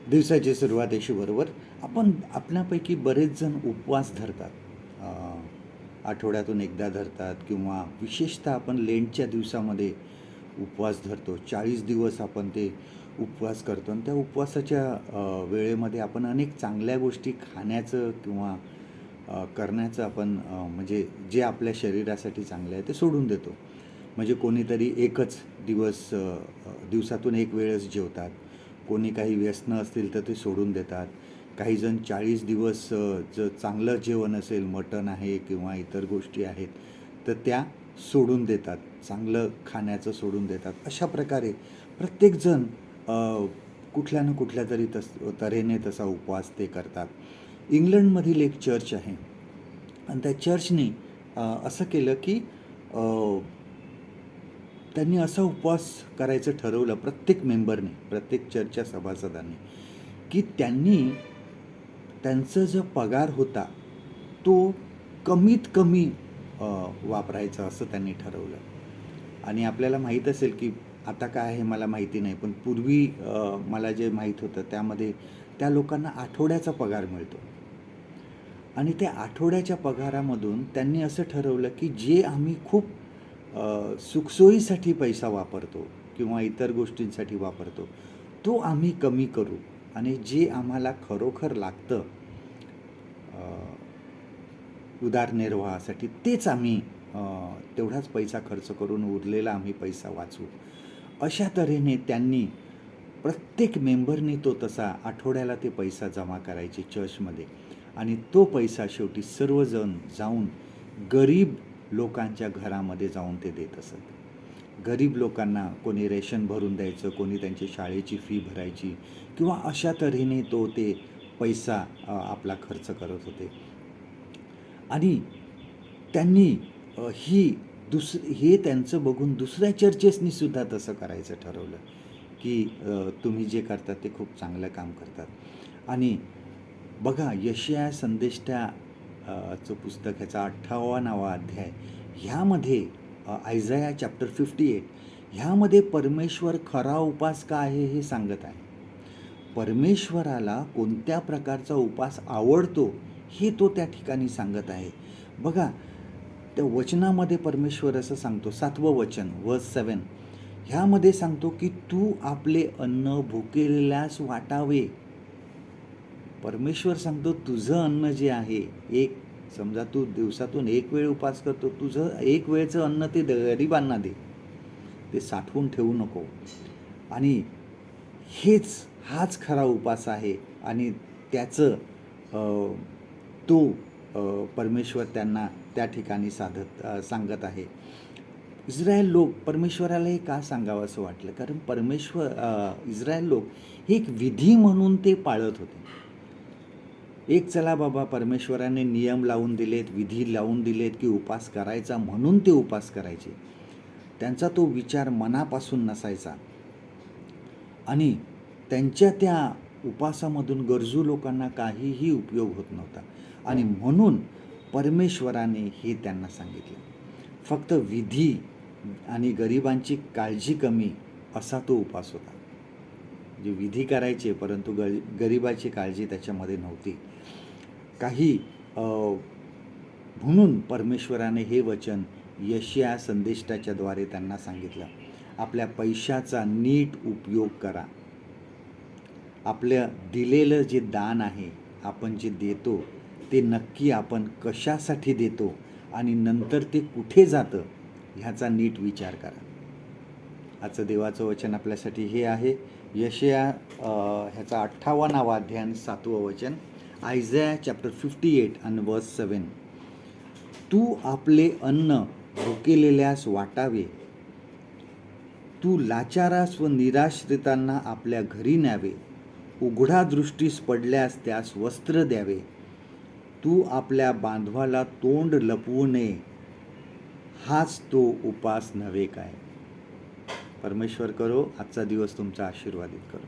दिवसाची सुरुवात अशी बरोबर आपण आपल्यापैकी बरेच जण उपवास धरतात. आठवड्यातून एकदा धरतात किंवा विशेषतः आपण लेंटच्या दिवसामध्ये उपवास धरतो. 40 दिवस आपण ते उपवास करतो आणि त्या उपवासाच्या वेळेमध्ये आपण अनेक चांगल्या गोष्टी खाण्याचं किंवा करण्याचं आपण म्हणजे जे आपल्या शरीरासाठी चांगलं आहे ते सोडून देतो. म्हणजे कोणीतरी एकच दिवसातून एक वेळच जेवतात. कोणी काही व्यसनं असतील तर ते सोडून देतात. काहीजण 40 दिवस जर चांगलं जेवण असेल, मटण आहे किंवा इतर गोष्टी आहेत, तर त्या सोडून देतात. चांगलं खाण्याचं सोडून देतात. अशा प्रकारे प्रत्येकजण कुठल्या ना कुठल्या तऱ्हेने तसा उपवास ते करतात. इंग्लंडमधील एक चर्च आहे आणि त्या चर्चने असं केलं की त्यांनी असा उपवास करायचं ठरवलं प्रत्येक मेंबरने, प्रत्येक चर्चच्या सभासदांनी, की त्यांनी त्यांचा जो पगार होता तो कमीत कमी वापरायचा असं त्यांनी ठरवलं. आणि आपल्याला माहीत असेल की आता काय आहे मला माहिती नाही, पण पूर्वी मला जे माहीत होतं त्यामध्ये त्या लोकांना आठवड्याचा पगार मिळतो आणि त्या आठवड्याच्या पगारामधून त्यांनी असं ठरवलं की जे आम्ही खूप सुखसोयीसाठी पैसा वापरतो किंवा इतर गोष्टींसाठी वापरतो तो आम्ही कमी करू आणि जे आम्हाला खरोखर लागतं उदरनिर्वाहासाठी तेच आम्ही तेवढाच पैसा खर्च करून उरलेला आम्ही पैसा वाचवू. अशा तऱ्हेने त्यांनी प्रत्येक मेंबरनी तो तसा आठवड्याला ते पैसा जमा करायचे चर्चमध्ये आणि तो पैसा शेवटी सर्वजण जाऊन गरीब लोकांच्या घरामध्ये जाऊन ते देत असत. गरीब लोकांना कोणी रेशन भरून द्यायचं, कोणी त्यांची शाळेची फी भरायची किंवा अशा तऱ्हेने ते पैसा आपला खर्च करत होते. आणि त्यांनी हे त्यांचं बघून दुसऱ्या चर्चेसनी सुद्धा तसं करायचं ठरवलं की तुम्ही जे करतात ते खूप चांगलं काम करतात. आणि बघा यशाया संदेष्टा चं पुस्तक ह्याचा 58वा अध्याय ह्यामध्ये आयझाया चॅप्टर 58 ह्यामध्ये परमेश्वर खरा उपास का आहे हे सांगत आहे. परमेश्वराला कोणत्या प्रकारचा उपास आवडतो हे तो त्या ठिकाणी सांगत आहे. बघा त्या वचनामध्ये परमेश्वर असं सांगतो, 7वं वचन वर्स 7 ह्यामध्ये सांगतो की तू आपले अन्न भुकेलेल्यास वाटावे. परमेश्वर सांगतो तुझं अन्न जे आहे, एक समजा तू दिवसातून एक वेळ उपास करतो, तुझं एक वेळचं अन्न ते गरिबांना दे, ते साठवून ठेवू नको. आणि हाच खरा उपास आहे आणि त्याचं परमेश्वर त्यांना त्या ठिकाणी सांगत आहे. इस्रायल लोक परमेश्वराला हे का सांगावं असं वाटलं, कारण इस्रायल लोक हे एक विधी म्हणून ते पाळत होते. एक चला बाबा परमेश्वराने नियम लावून दिलेत, विधी लावून दिलेत की उपास करायचा म्हणून ते उपास करायचे. त्यांचा तो विचार मनापासून नसायचा आणि त्यांच्या त्या उपासामधून गरजू लोकांना काहीही उपयोग होत नव्हता. आणि म्हणून परमेश्वराने हे त्यांना सांगितलं. फक्त विधी आणि गरिबांची काळजी कमी असा तो उपास होता. जे विधी करायचे परंतु गरिबाची काळजी त्याच्यामध्ये नव्हती काही. म्हणून परमेश्वराने हे वचन यशाया संदेष्टाच्या द्वारे त्यांना सांगितलं, आपल्या पैशाचा नीट उपयोग करा. आपलं दिलेलं जे दान आहे, आपण जे देतो ते नक्की आपण कशासाठी देतो आणि नंतर ते कुठे जातं ह्याचा नीट विचार करा. आजचं देवाचं वचन आपल्यासाठी हे आहे, यशाया ह्याचा 58वा अध्याय आणि 7वं वचन, आयझाया चॅप्टर 58 आणि वर्स 7. तू आपले अन्न भुकेलेल्यास वाटावे, तू लाचारास व निराश्रितांना आपल्या घरी न्यावे, उघडा दृष्टीस पडल्यास त्यास वस्त्र द्यावे, तू आपल्या बांधवाला तोंड लपवू नये, हाच तो उपास नव्हे काय. परमेश्वर करो आजचा दिवस तुमचा आशीर्वादित करो.